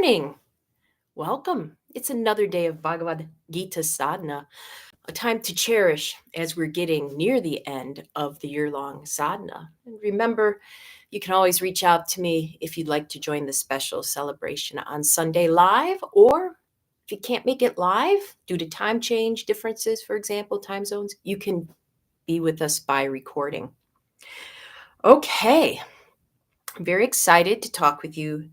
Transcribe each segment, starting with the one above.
morning. Welcome. It's another day of Bhagavad Gita Sadhana, a time to cherish as we're getting near the end of the year-long sadhana. And remember, you can always reach out to me if you'd like to join the special celebration on Sunday live, or if you can't make it live due to time change differences, for example, time zones, you can be with us by recording. Okay, I'm very excited to talk with you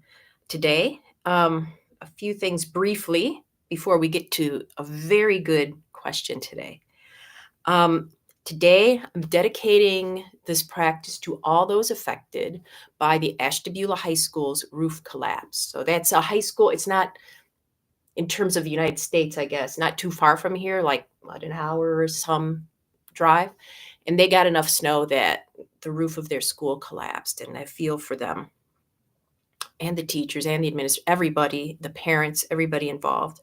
today. A few things briefly before we get to a very good question today. Today, I'm dedicating this practice to all those affected by the Ashtabula High School's roof collapse. So that's a high school. It's not, in terms of the United States, I guess, not too far from here, like about an hour or some drive. And they got enough snow that the roof of their school collapsed, and I feel for them and the teachers and the administrators, everybody, the parents, everybody involved.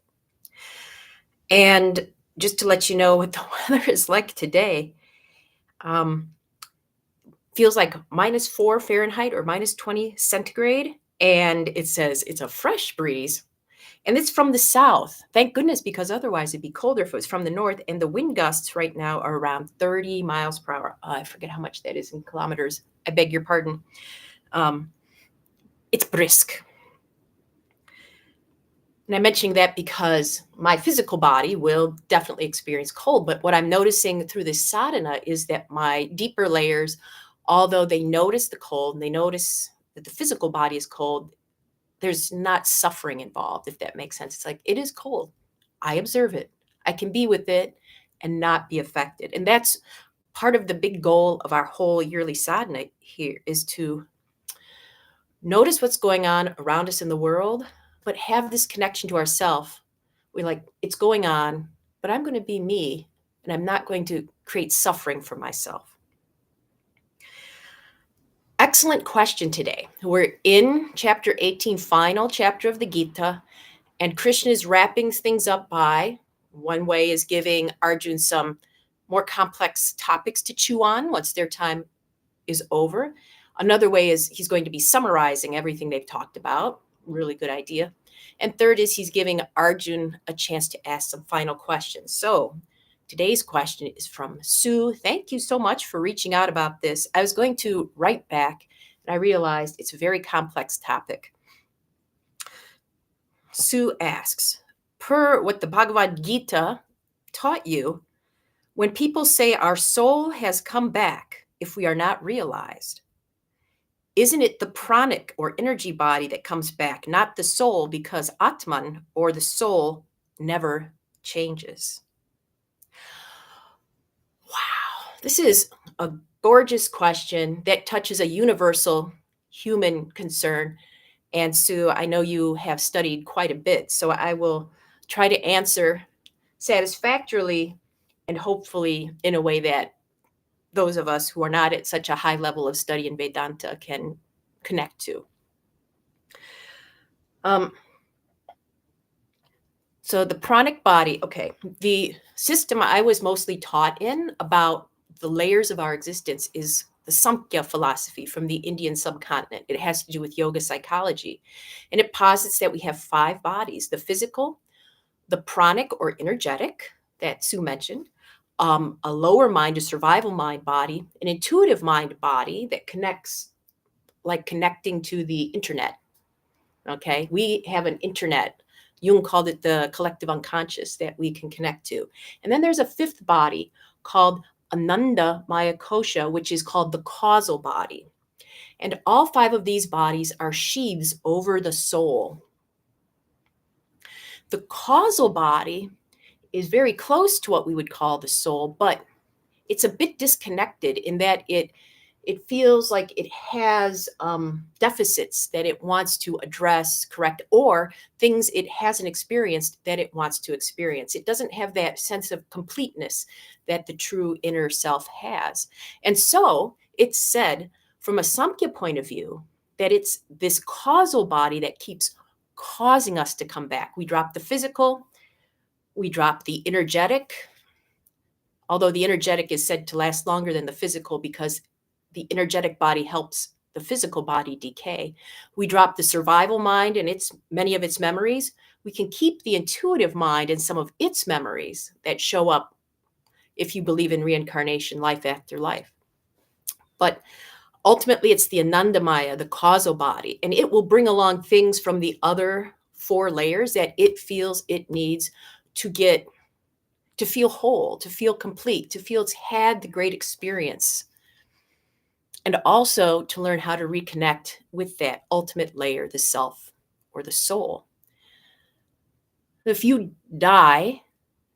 And just to let you know what the weather is like today, feels like -4 Fahrenheit or -20 centigrade. And it says it's a fresh breeze. And it's from the south. Thank goodness, because otherwise it'd be colder if it was from the north. And the wind gusts right now are around 30 miles per hour. I forget how much that is in kilometers. I beg your pardon. It's brisk. And I'm mentioning that because my physical body will definitely experience cold. But what I'm noticing through this sadhana is that my deeper layers, although they notice the cold and they notice that the physical body is cold, there's not suffering involved, if that makes sense. It's like, it is cold. I observe it. I can be with it and not be affected. And that's part of the big goal of our whole yearly sadhana here, is to notice what's going on around us in the world, but have this connection to ourself. We're like, it's going on, but I'm going to be me, and I'm not going to create suffering for myself. Excellent question today. We're in chapter 18, final chapter of the Gita, and Krishna is wrapping things up by, one way is giving Arjuna some more complex topics to chew on once their time is over. Another way is he's going to be summarizing everything they've talked about. Really good idea. And third is he's giving Arjun a chance to ask some final questions. So today's question is from Sue. Thank you so much for reaching out about this. I was going to write back, and I realized it's a very complex topic. Sue asks, per what the Bhagavad Gita taught you, when people say our soul has come back if we are not realized, isn't it the pranic or energy body that comes back, not the soul, because Atman, or the soul, never changes? Wow, this is a gorgeous question that touches a universal human concern. And Sue, I know you have studied quite a bit, so I will try to answer satisfactorily and hopefully in a way that those of us who are not at such a high level of study in Vedanta can connect to. So the pranic body, okay, the system I was mostly taught in about the layers of our existence is the Samkhya philosophy from the Indian subcontinent. It has to do with yoga psychology. And it posits that we have 5 bodies: the physical, the pranic or energetic that Sue mentioned, a lower mind, a survival mind body, an intuitive mind body that connects, like connecting to the internet. Okay, we have an internet. Jung called it the collective unconscious that we can connect to. And then there's a 5th body called Ananda Maya Kosha, which is called the causal body. And all 5 of these bodies are sheaths over the soul. The causal body is very close to what we would call the soul, but it's a bit disconnected in that it feels like it has deficits that it wants to address, correct, or things it hasn't experienced that it wants to experience. It doesn't have that sense of completeness that the true inner self has. And so it's said from a Samkhya point of view that it's this causal body that keeps causing us to come back. We drop the physical, we drop the energetic, although the energetic is said to last longer than the physical because the energetic body helps the physical body decay. We drop the survival mind and many of its memories. We can keep the intuitive mind and some of its memories that show up if you believe in reincarnation, life after life. But ultimately, it's the Anandamaya, the causal body, and it will bring along things from the other four layers that it feels it needs to feel whole, to feel complete, to feel it's had the great experience, and also to learn how to reconnect with that ultimate layer, the self or the soul. If you die,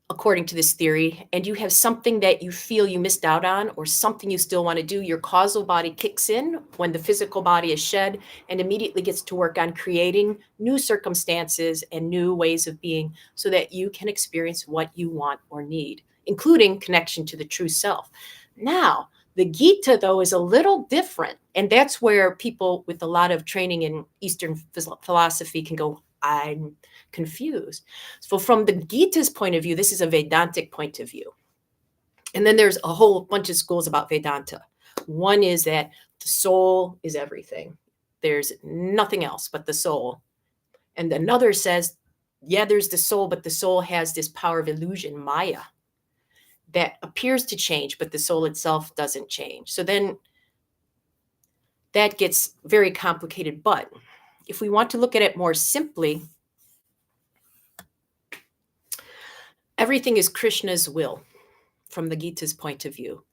according to this theory, and you have something that you feel you missed out on or something you still want to do, your causal body kicks in when the physical body is shed and immediately gets to work on creating new circumstances and new ways of being so that you can experience what you want or need, including connection to the true self. Now, the Gita, though, is a little different. And that's where people with a lot of training in Eastern philosophy can go, I'm confused. So from the Gita's point of view, this is a Vedantic point of view. And then there's a whole bunch of schools about Vedanta. One is that the soul is everything. There's nothing else but the soul. And another says, yeah, there's the soul, but the soul has this power of illusion, Maya, that appears to change, but the soul itself doesn't change. So then that gets very complicated. But if we want to look at it more simply, everything is Krishna's will from the Gita's point of view.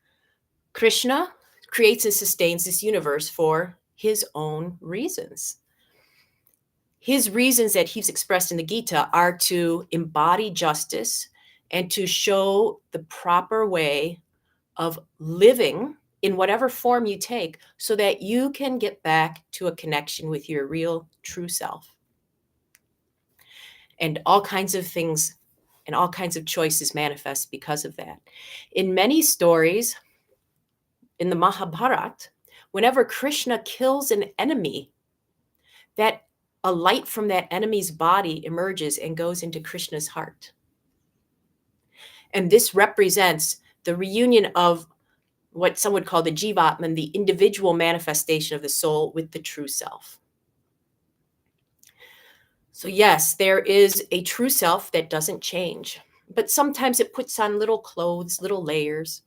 Krishna creates and sustains this universe for his own reasons. His reasons that he's expressed in the Gita are to embody justice and to show the proper way of living in whatever form you take so that you can get back to a connection with your real true self. And all kinds of things and all kinds of choices manifest because of that. In many stories, in the Mahabharata, whenever Krishna kills an enemy, that a light from that enemy's body emerges and goes into Krishna's heart. And this represents the reunion of what some would call the Jivatman, the individual manifestation of the soul with the true self. So yes, there is a true self that doesn't change, but sometimes it puts on little clothes, little layers,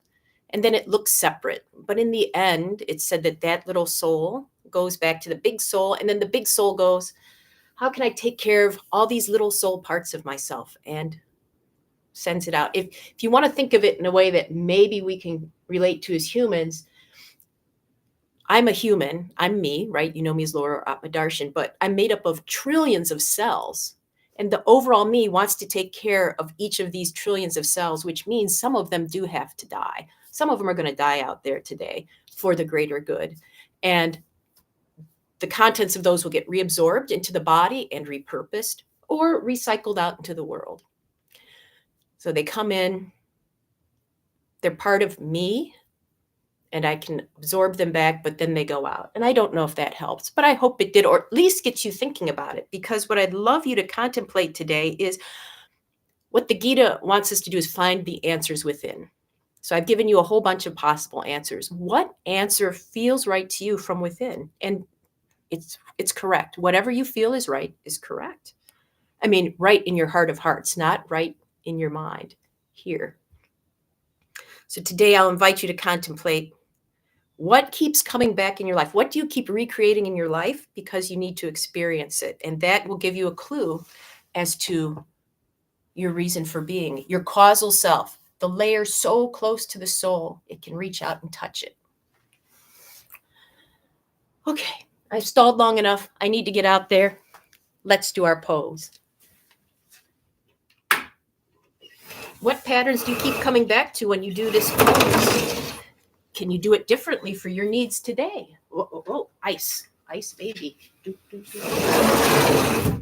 and then it looks separate. But in the end, it's said that that little soul goes back to the big soul, and then the big soul goes, how can I take care of all these little soul parts of myself? And sends it out. If you want to think of it in a way that maybe we can relate to as humans, I'm a human, I'm me, right? You know me as Laura Atmadarshan, but I'm made up of trillions of cells. And the overall me wants to take care of each of these trillions of cells, which means some of them do have to die. Some of them are going to die out there today for the greater good. And the contents of those will get reabsorbed into the body and repurposed or recycled out into the world. So they come in, they're part of me, and I can absorb them back, but then they go out. And I don't know if that helps, but I hope it did, or at least gets you thinking about it. Because what I'd love you to contemplate today is what the Gita wants us to do is find the answers within. So I've given you a whole bunch of possible answers. What answer feels right to you from within? And it's correct. Whatever you feel is right is correct. I mean, right in your heart of hearts, not right in your mind here. So today I'll invite you to contemplate what keeps coming back in your life. What do you keep recreating in your life because you need to experience it? And that will give you a clue as to your reason for being, your causal self, the layer so close to the soul, it can reach out and touch it. Okay, I've stalled long enough. I need to get out there. Let's do our pose. What patterns do you keep coming back to when you do this pose? Can you do it differently for your needs today? Oh, ice, baby. Do, do, do.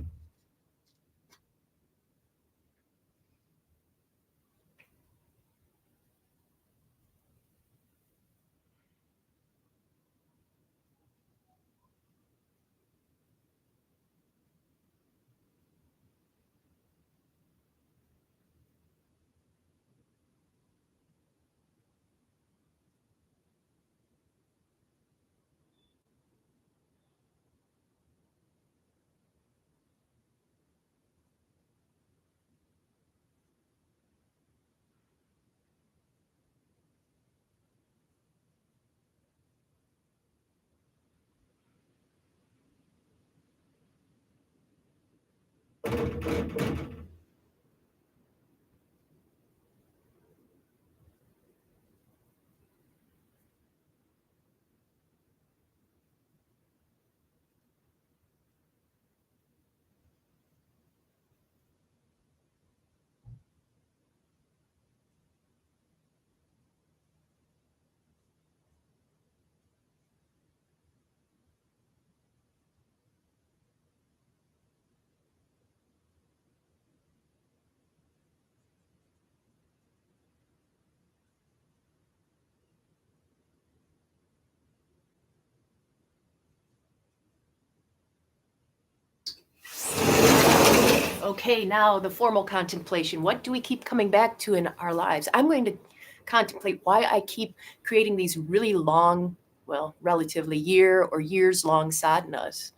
Okay, now the formal contemplation. What do we keep coming back to in our lives? I'm going to contemplate why I keep creating these really long, well, relatively year or years long sadhanas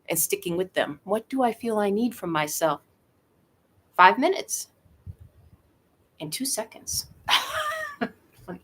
and sticking with them. What do I feel I need from myself? 5 minutes and 2 seconds. Funny.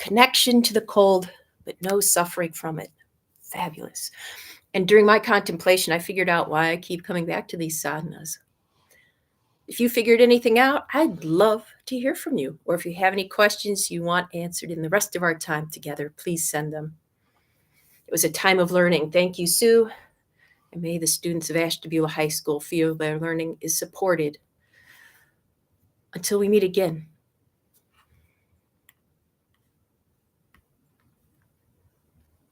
connection to the cold, but no suffering from it. Fabulous. And during my contemplation, I figured out why I keep coming back to these sadhanas. If you figured anything out, I'd love to hear from you. Or if you have any questions you want answered in the rest of our time together, please send them. It was a time of learning. Thank you, Sue. And may the students of Ashtabula High School feel their learning is supported. Until we meet again.